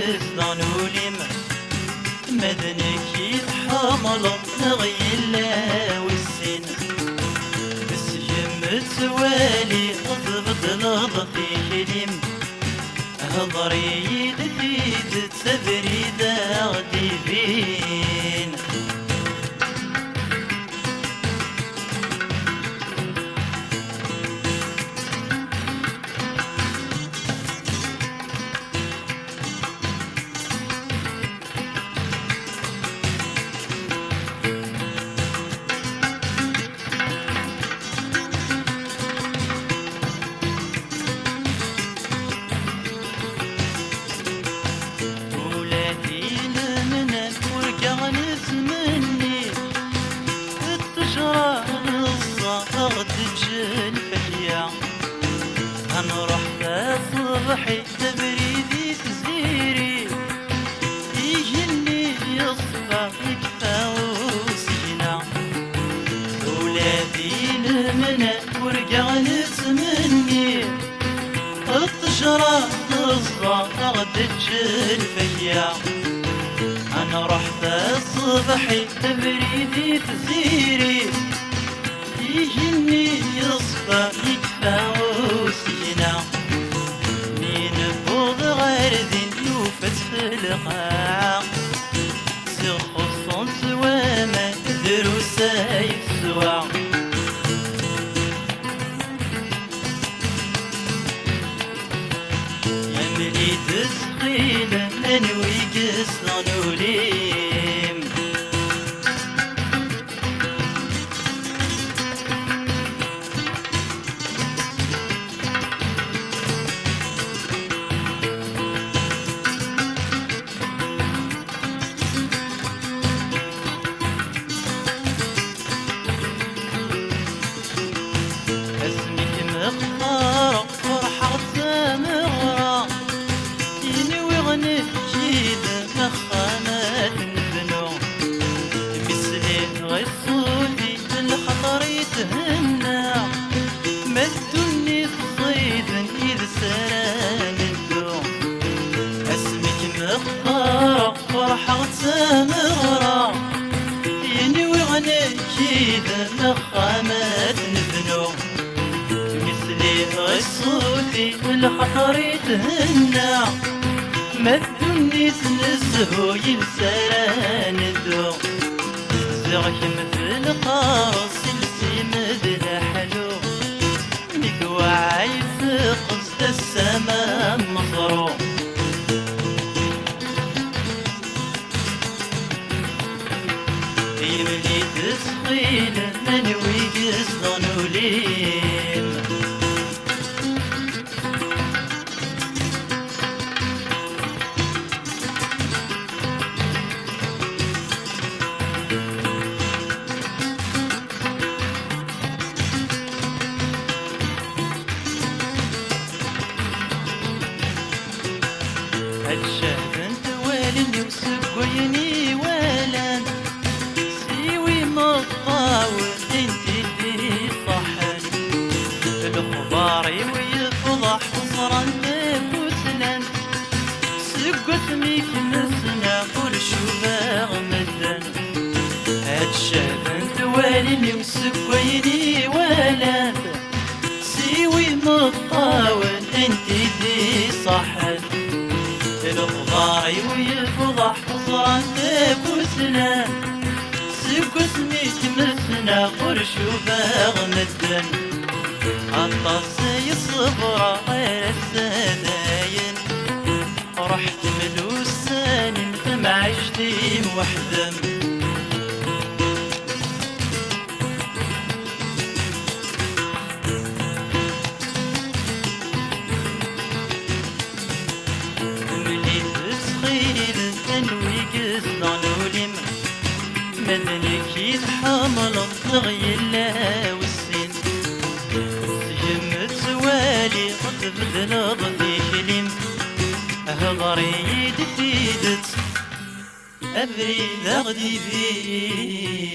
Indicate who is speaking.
Speaker 1: يقصدان وليم مدنك يتحمل نغيلا والسين بس جمت والي أضبط نضفي حليم هضري دفيد تبريد غدي فين تجن فيا هنروح الصبحي تبريدي تزيري يجني يصفى يكفى وسينا ولادي المنى ورقع نتمني الطشرة الصغار تجن فيا انا رحت الصبحي تبريدي تزيري يجني يصفى يكفى وسينا مين فوض غاردين يوفت في القاع سير خصوص سواما دروسا يتسوى يملي تسخيل انوي قصدان وليم مختار فرحة مغرى ينوي غني جيد مخانات نبنو مثلي غيصولي بالخطر يتهنى مدوني الصيد إذا سران الدوم اسمك مختار فرحة مغرى ينوي غني جيد مخانات نبنو غصوتي والخطر يتهنى مدني تنزهو يلسران الدوم زغك مثل قاص السيمد الحلو ميك عايز قصد السماء مصروم يملي تسخيل منوي قصدان وليم الشهد والني وسقيني ولان سيوي مطاول انتي ديري صحن الخبار ويفضح صرا بوسنان سقت ميك مسنا ورشوفا غمدن الشهد والني وسقيني ولان سيوي مطاول انتي ديري صحن الخضار ويفضح صرانك وسنان سكت ميت مسنا قرش وباغ مدن عطاس يصبر غير السداين رحت ملوس سالم ثم عشتي موحدم مدنك يتحمل الضغيلا والسن جمت والي قطب ضفي حلم هضري دفيدت أبري غدي فيه